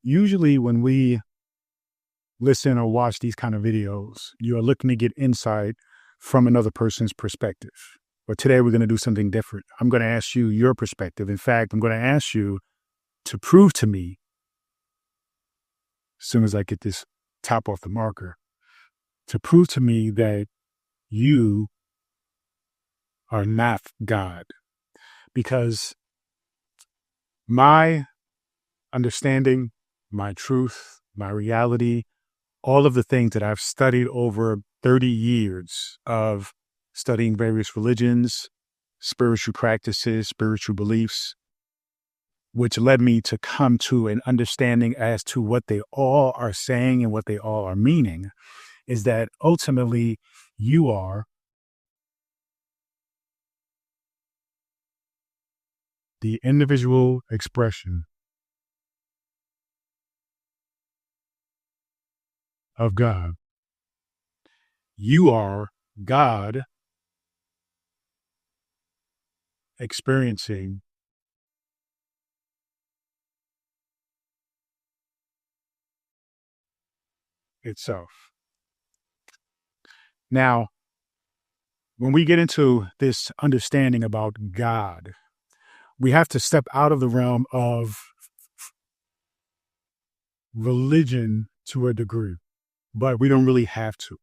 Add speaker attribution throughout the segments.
Speaker 1: Usually when we listen or watch these kind of videos, you are looking to get insight from another person's perspective. But today we're going to do something different. I'm going to ask you your perspective. In fact, I'm going to ask you to prove to me, as soon as I get this top off the marker, to prove to me that you are not God. Because my understanding, my truth, my reality, all of the things that I've studied over 30 years of studying various religions, spiritual practices, spiritual beliefs, which led me to come to an understanding as to what they all are saying and what they all are meaning, is that ultimately you are the individual expression of God. You are God experiencing itself. Now, when we get into this understanding about God, we have to step out of the realm of religion to a degree, but we don't really have to.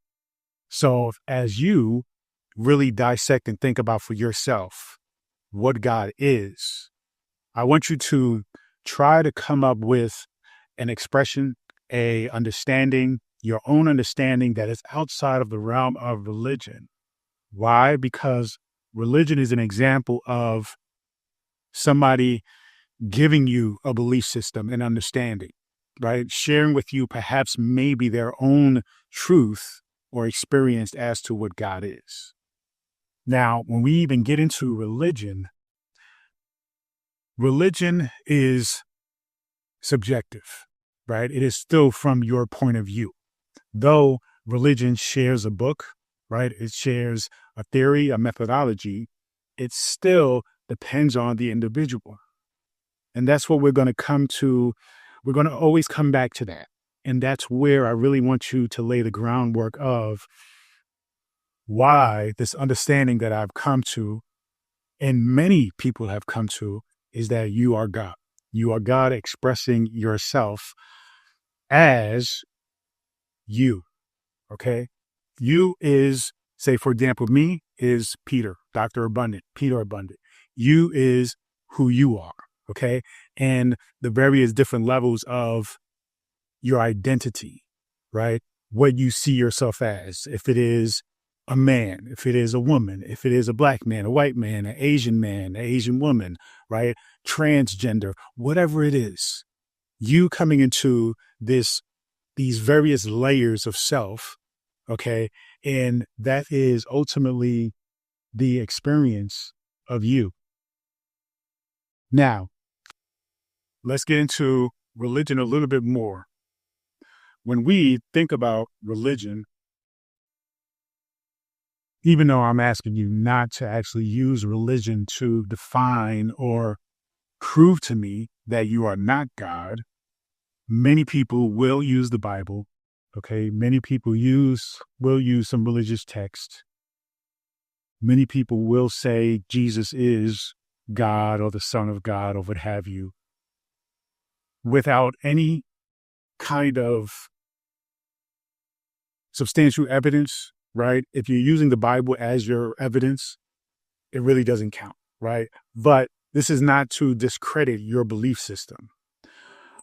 Speaker 1: So as you really dissect and think about for yourself what God is, I want you to try to come up with an expression, a understanding, your own understanding that is outside of the realm of religion. Why? Because religion is an example of somebody giving you a belief system and understanding, right? Sharing with you perhaps maybe their own truth or experience as to what God is. Now, when we even get into religion, religion is subjective, right? It is still from your point of view. Though religion shares a book, right? It shares a theory, a methodology. It still depends on the individual. And that's what we're going to come to. We're going to always come back to that. And that's where I really want you to lay the groundwork of why this understanding that I've come to, and many people have come to, is that you are God. You are God expressing yourself as you. Okay. You is, say, for example, me is Peter, Dr. Abundant, Peter Abundant. You is who you are. Okay. And the various different levels of your identity, right? What you see yourself as, if it is a man, if it is a woman, if it is a black man, a white man, an Asian woman, right? Transgender, whatever it is, you coming into these various layers of self. Okay. And that is ultimately the experience of you. Now, let's get into religion a little bit more. When we think about religion, even though I'm asking you not to actually use religion to define or prove to me that you are not God, many people will use the Bible. Okay. Many people will use some religious text. Many people will say Jesus is God or the Son of God or what have you, without any kind of substantial evidence, right? If you're using the Bible as your evidence, it really doesn't count, right? But this is not to discredit your belief system.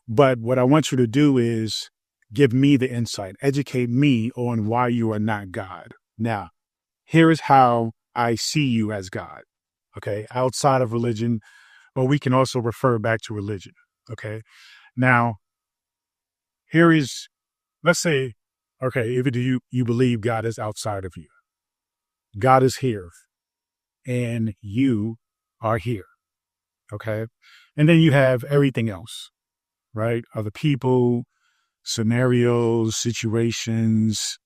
Speaker 1: But what I want you to do is give me the insight, educate me on why you are not God. Now, here is how I see you as God, okay? Outside of religion, or we can also refer back to religion, okay? Now, here is, let's say, okay, if you believe God is outside of you, God is here, and you are here, okay? And then you have everything else, right? Other people, scenarios, situations,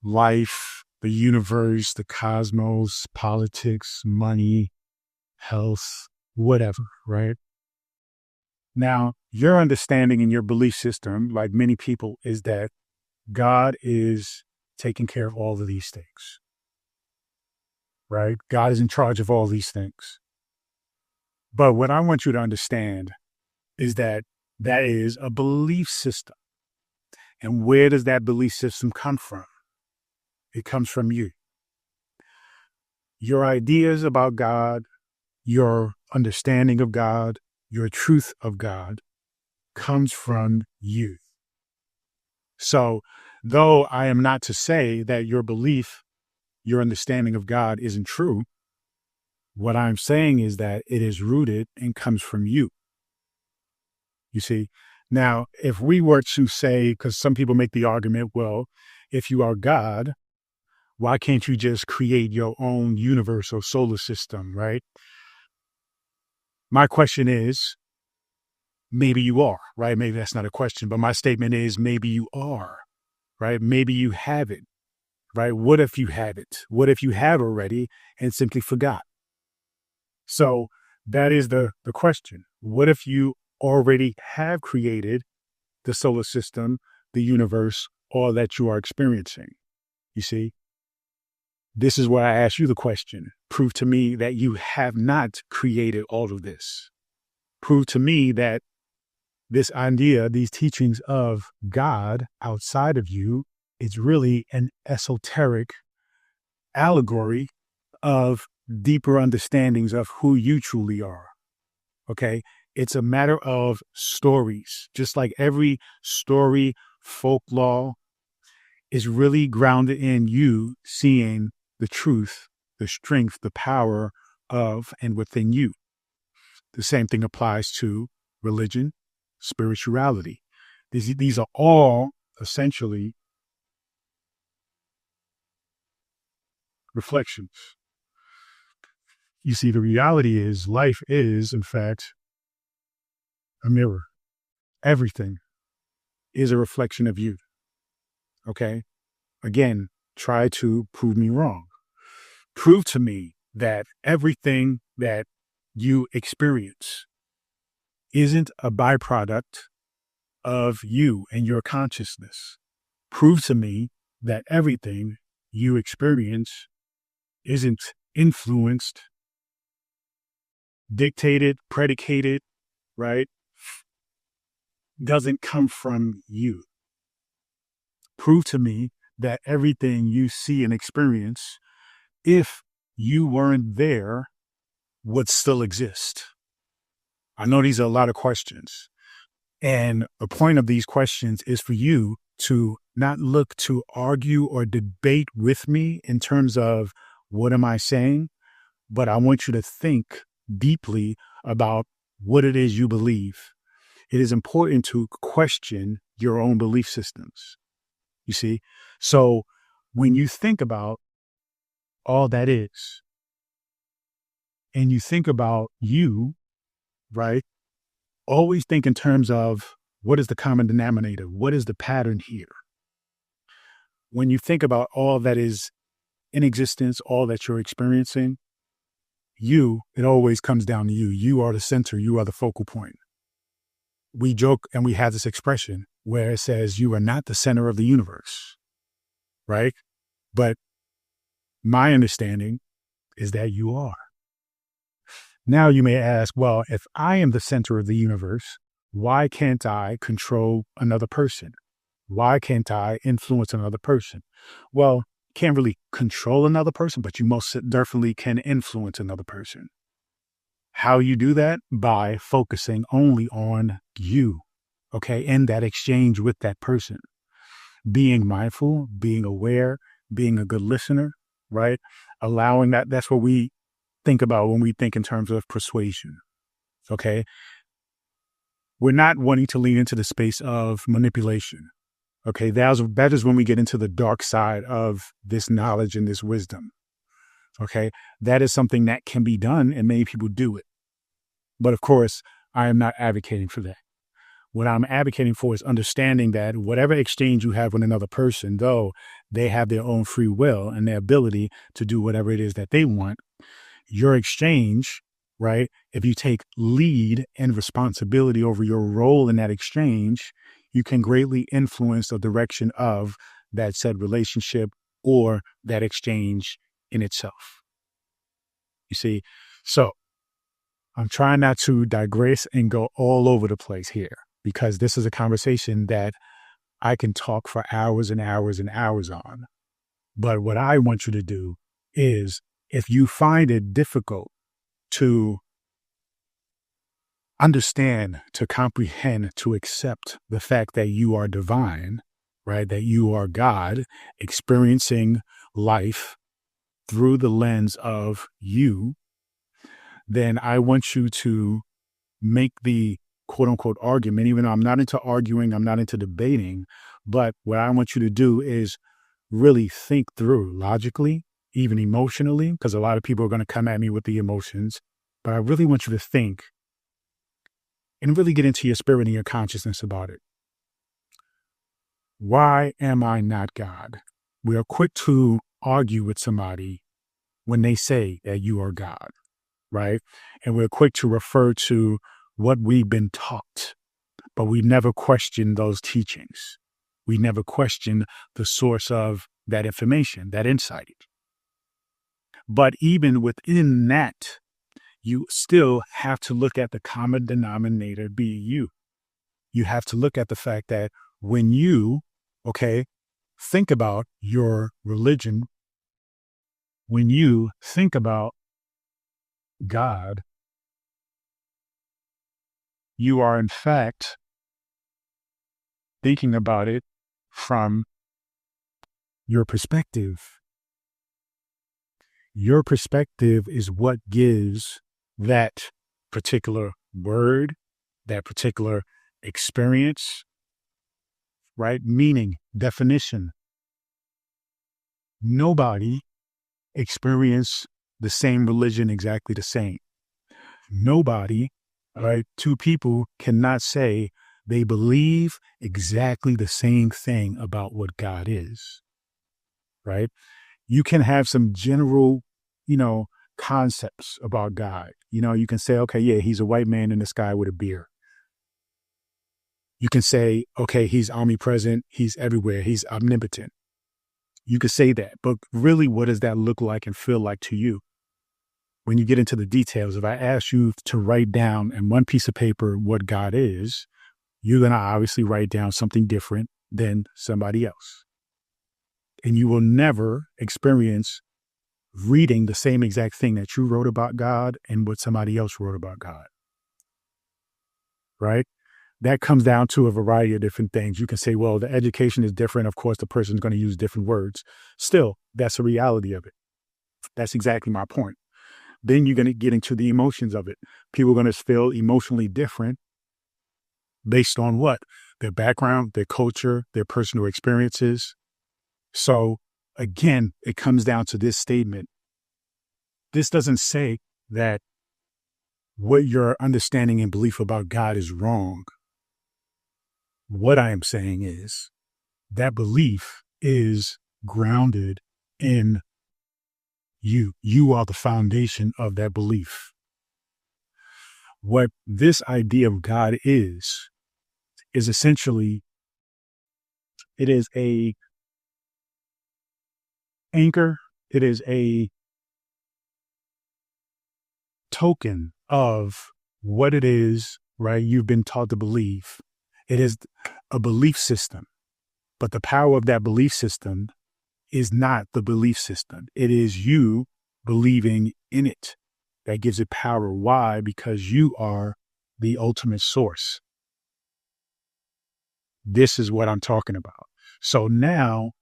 Speaker 1: life, the universe, the cosmos, politics, money, health, whatever, right? Now, your understanding and your belief system, like many people, is that God is taking care of all of these things, right? God is in charge of all these things. But what I want you to understand is that that is a belief system. And where does that belief system come from? It comes from you. Your ideas about God, your understanding of God, your truth of God comes from you. So, though I am not to say that your belief, your understanding of God isn't true, what I'm saying is that it is rooted and comes from you. You see, now, if we were to say, because some people make the argument, well, if you are God, why can't you just create your own universe or solar system, right? My question is, maybe you are, right? Maybe that's not a question, but my statement is maybe you are, right? Maybe you have it, right? What if you have it? What if you have already and simply forgot? So that is the question. What if you already have created the solar system, the universe, all that you are experiencing? You see, this is where I ask you the question. Prove to me that you have not created all of this. Prove to me that this idea, these teachings of God outside of you, is really an esoteric allegory of deeper understandings of who you truly are. Okay. It's a matter of stories, just like every story, folklore is really grounded in you seeing the truth, the strength, the power of and within you. The same thing applies to religion, spirituality. These are all essentially reflections. You see, the reality is life is, in fact, a mirror. Everything is a reflection of you. Okay? Again, try to prove me wrong. Prove to me that everything that you experience isn't a byproduct of you and your consciousness. Prove to me that everything you experience isn't influenced, dictated, predicated, right? Doesn't come from you. Prove to me that everything you see and experience, if you weren't there, would still exist. I know these are a lot of questions. And the point of these questions is for you to not look to argue or debate with me in terms of what am I saying, but I want you to think deeply about what it is you believe. It is important to question your own belief systems. You see? So when you think about all that is, and you think about you, right? Always think in terms of what is the common denominator? What is the pattern here? When you think about all that is in existence, all that you're experiencing, it always comes down to you. You are the center. You are the focal point. We joke and we have this expression where it says you are not the center of the universe, right? But my understanding is that you are. Now you may ask, well, if I am the center of the universe, why can't I control another person? Why can't I influence another person? Well, you can't really control another person, but you most definitely can influence another person. How you do that? By focusing only on you, okay, in that exchange with that person. Being mindful, being aware, being a good listener, right? Allowing that's what we think about when we think in terms of persuasion, okay? We're not wanting to lean into the space of manipulation, okay? That is when we get into the dark side of this knowledge and this wisdom, okay? That is something that can be done and many people do it. But of course, I am not advocating for that. What I'm advocating for is understanding that whatever exchange you have with another person, though they have their own free will and their ability to do whatever it is that they want, your exchange, right? If you take lead and responsibility over your role in that exchange, you can greatly influence the direction of that said relationship or that exchange in itself. You see? So I'm trying not to digress and go all over the place here, because this is a conversation that I can talk for hours and hours and hours on. But what I want you to do is, if you find it difficult to understand, to comprehend, to accept the fact that you are divine, right? That you are God experiencing life through the lens of you, then I want you to make the quote unquote argument, even though I'm not into arguing, I'm not into debating, but what I want you to do is really think through logically, even emotionally, because a lot of people are going to come at me with the emotions, but I really want you to think and really get into your spirit and your consciousness about it. Why am I not God? We are quick to argue with somebody when they say that you are God, right? And we're quick to refer to what we've been taught, but we never question those teachings. We never question the source of that information, that insight. But even within that, you still have to look at the common denominator being you. You have to look at the fact that when you, think about your religion, when you think about God, you are in fact thinking about it from your perspective. Your perspective is what gives that particular word, that particular experience, right? Meaning, definition. Nobody experienced the same religion exactly the same. Nobody, right? Two people cannot say they believe exactly the same thing about what God is, right? You can have some general, concepts about God. You can say, okay, yeah, he's a white man in the sky with a beard. You can say, okay, he's omnipresent, he's everywhere, he's omnipotent. You could say that, but really, what does that look like and feel like to you? When you get into the details, if I ask you to write down in one piece of paper what God is, you're going to obviously write down something different than somebody else. And you will never experience reading the same exact thing that you wrote about God and what somebody else wrote about God. Right? That comes down to a variety of different things. You can say, well, the education is different. Of course, the person's going to use different words. Still, that's the reality of it. That's exactly my point. Then you're going to get into the emotions of it. People are going to feel emotionally different based on what? Their background, their culture, their personal experiences. So again, it comes down to this statement. This doesn't say that what your understanding and belief about God is wrong. What I am saying is that belief is grounded in you. You are the foundation of that belief. What this idea of God is essentially, it is a anchor. It is a token of what it is, right? You've been taught to believe. It is a belief system, but the power of that belief system is not the belief system. It is you believing in it that gives it power. Why? Because you are the ultimate source. This is what I'm talking about. So now,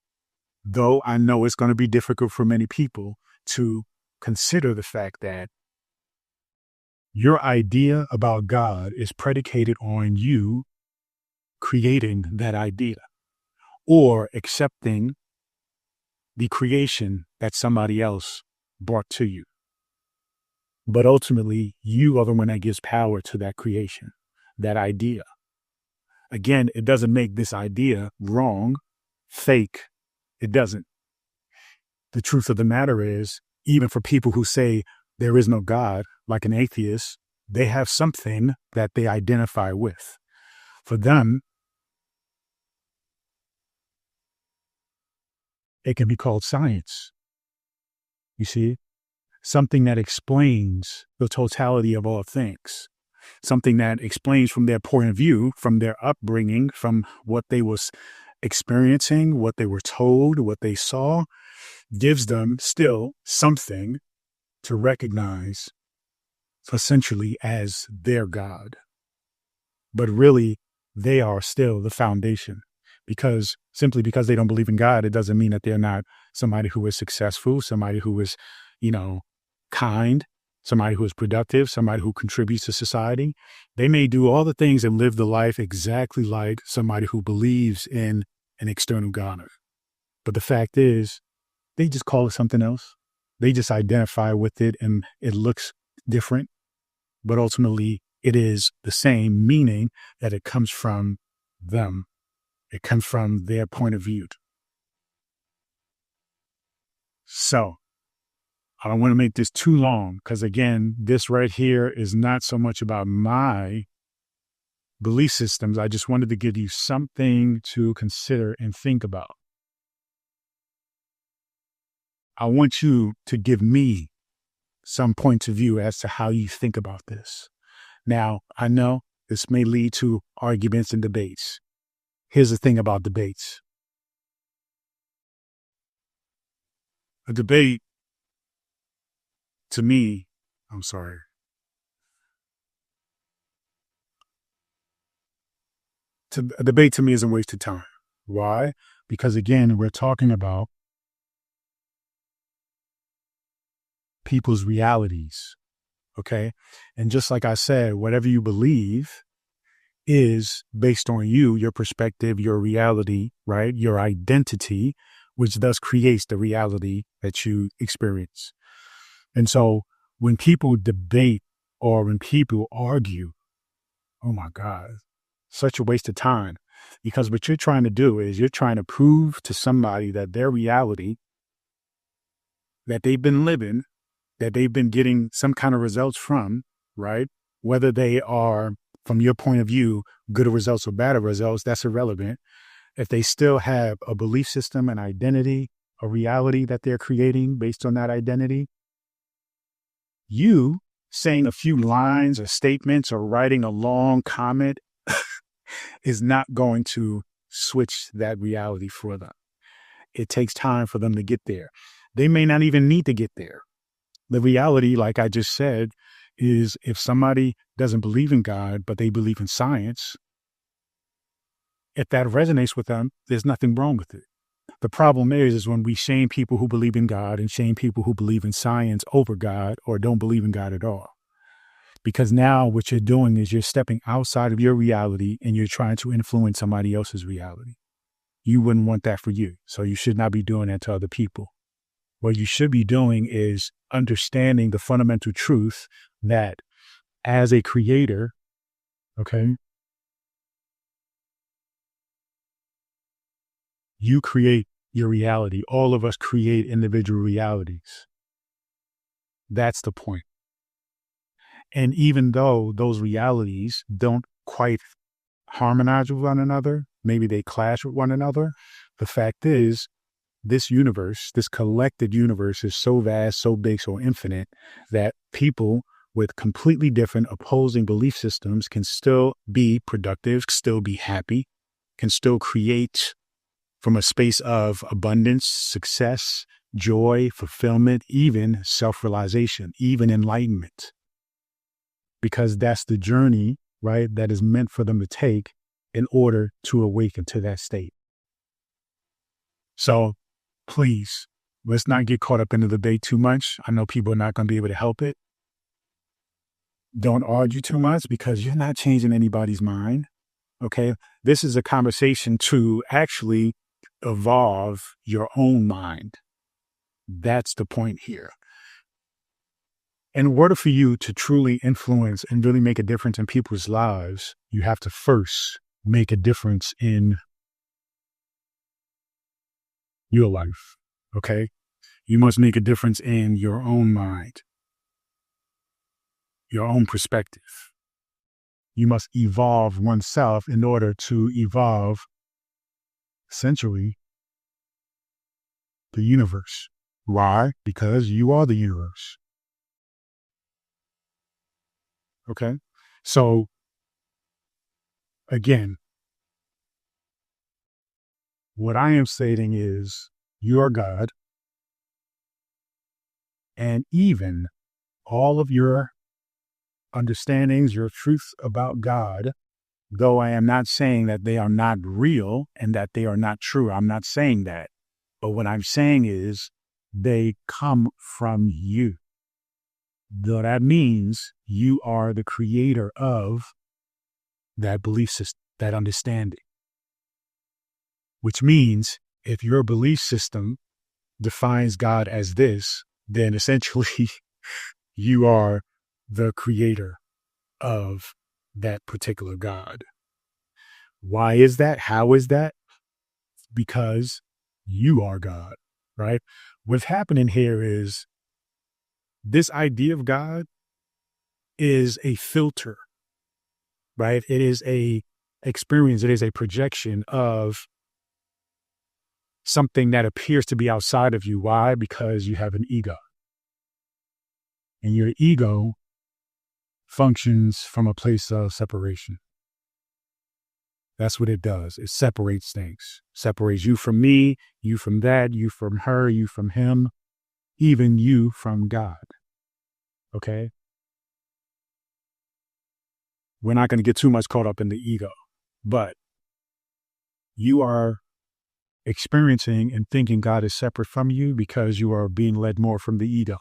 Speaker 1: though I know it's going to be difficult for many people to consider the fact that your idea about God is predicated on you creating that idea or accepting the creation that somebody else brought to you. But ultimately, you are the one that gives power to that creation, that idea. Again, it doesn't make this idea wrong, fake. It doesn't. The truth of the matter is, even for people who say there is no God, like an atheist, they have something that they identify with. For them, it can be called science. You see, something that explains the totality of all things, something that explains from their point of view, from their upbringing, from what they was experiencing, what they were told, what they saw, gives them still something to recognize essentially as their God. But really, they are still the foundation, because simply because they don't believe in God, it doesn't mean that they're not somebody who is successful, somebody who is, kind, somebody who is productive, somebody who contributes to society. They may do all the things and live the life exactly like somebody who believes in an external God. But the fact is, they just call it something else. They just identify with it and it looks different, but ultimately it is the same, meaning that it comes from them. It comes from their point of view. So I don't want to make this too long because, again, this right here is not so much about my belief systems. I just wanted to give you something to consider and think about. I want you to give me some points of view as to how you think about this. Now, I know this may lead to arguments and debates. Here's the thing about debates. A debate, to me, I'm sorry. A debate to me is a waste of time. Why? Because again, we're talking about people's realities. Okay. And just like I said, whatever you believe is based on you, your perspective, your reality, right? Your identity, which thus creates the reality that you experience. And so when people debate or when people argue, oh my God, such a waste of time. Because what you're trying to do is you're trying to prove to somebody that their reality that they've been living, that they've been getting some kind of results from, right? Whether they are, from your point of view, good results or bad results, that's irrelevant. If they still have a belief system, an identity, a reality that they're creating based on that identity, you saying a few lines or statements or writing a long comment is not going to switch that reality for them. It takes time for them to get there. They may not even need to get there. The reality, like I just said, is if somebody doesn't believe in God, but they believe in science, if that resonates with them, there's nothing wrong with it. The problem is when we shame people who believe in God and shame people who believe in science over God or don't believe in God at all. Because now what you're doing is you're stepping outside of your reality and you're trying to influence somebody else's reality. You wouldn't want that for you. So you should not be doing that to other people. What you should be doing is understanding the fundamental truth that as a creator, okay, you create your reality. All of us create individual realities. That's the point. And even though those realities don't quite harmonize with one another, maybe they clash with one another, the fact is, this universe, this collected universe is so vast, so big, so infinite that people with completely different opposing belief systems can still be productive, still be happy, can still create from a space of abundance, success, joy, fulfillment, even self-realization, even enlightenment. Because that's the journey, right, that is meant for them to take in order to awaken to that state. So please, let's not get caught up in the debate too much. I know people are not going to be able to help it. Don't argue too much because you're not changing anybody's mind. Okay. This is a conversation to actually evolve your own mind. That's the point here. In order for you to truly influence and really make a difference in people's lives, you have to first make a difference in your life. Okay. You must make a difference in your own mind. your own perspective. You must evolve oneself in order to evolve, essentially, the universe. Why? Because you are the universe. Okay? So, again, what I am stating is you are God, and even all of your understandings, your truths about God, though I am not saying that they are not real and that they are not true. I'm not saying that. But what I'm saying is they come from you. Though that means you are the creator of that belief system, that understanding. Which means if your belief system defines God as this, then essentially you are the creator of that particular God. Why is that? How is that? Because you are God, right? What's happening here is this idea of God is a filter, right? It is a experience. It is a projection of something that appears to be outside of you. Why? Because you have an ego. And your ego functions from a place of separation. That's what it does. It separates things, separates you from me, you from that, you from her, you from him, even you from God. Okay? We're not going to get too much caught up in the ego, but you are experiencing and thinking God is separate from you because you are being led more from the ego.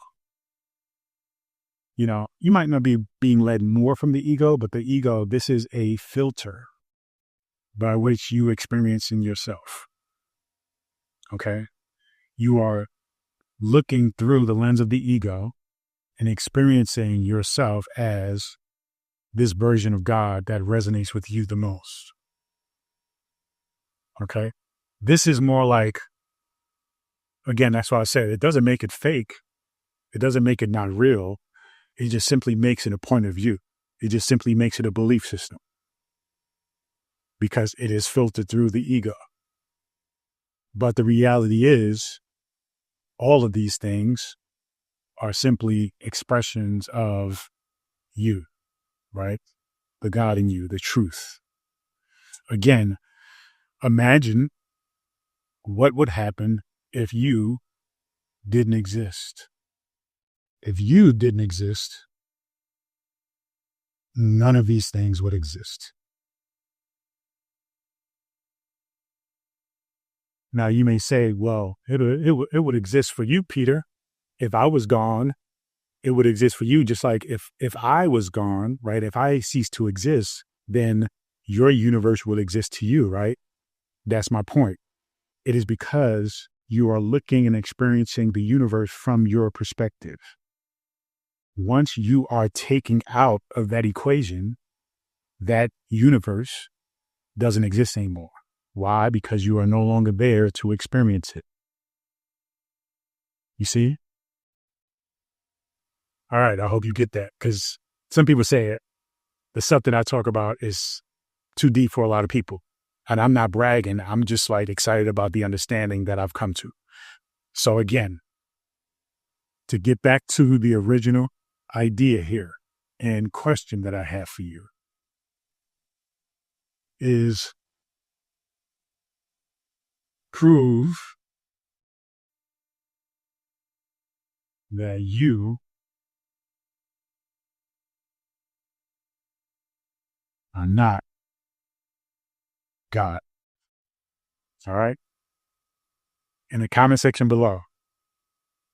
Speaker 1: You know, you might not be being led more from the ego, but the ego, this is a filter by which you experience in yourself. Okay? You are looking through the lens of the ego and experiencing yourself as this version of God that resonates with you the most. Okay? This is more like, again, that's why I said it doesn't make it fake. It doesn't make it not real. It just simply makes it a point of view. It just simply makes it a belief system because it is filtered through the ego. But the reality is, all of these things are simply expressions of you, right? The God in you, the truth. Again, imagine what would happen if you didn't exist. If you didn't exist, none of these things would exist. Now, you may say, well, it would exist for you, Peter. If I was gone, it would exist for you. Just like if I was gone, right? If I ceased to exist, then your universe will exist to you, right? That's my point. It is because you are looking and experiencing the universe from your perspective. Once you are taken out of that equation, that universe doesn't exist anymore. Why? Because you are no longer there to experience it. You see? All right, I hope you get that, because some people say the stuff that I talk about is too deep for a lot of people. And I'm not bragging. I'm just like excited about the understanding that I've come to. So again, to get back to the original idea here and question that I have for you is prove that you are not God. All right. In the comment section below,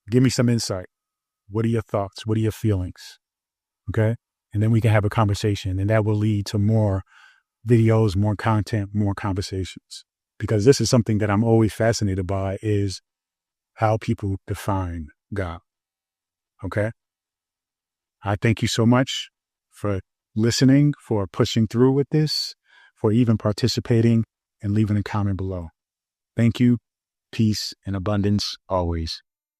Speaker 1: give me some insight. What are your thoughts? What are your feelings? Okay. And then we can have a conversation, and that will lead to more videos, more content, more conversations. Because this is something that I'm always fascinated by, is how people define God. Okay. I thank you so much for listening, for pushing through with this, for even participating and leaving a comment below. Thank you. Peace and abundance always.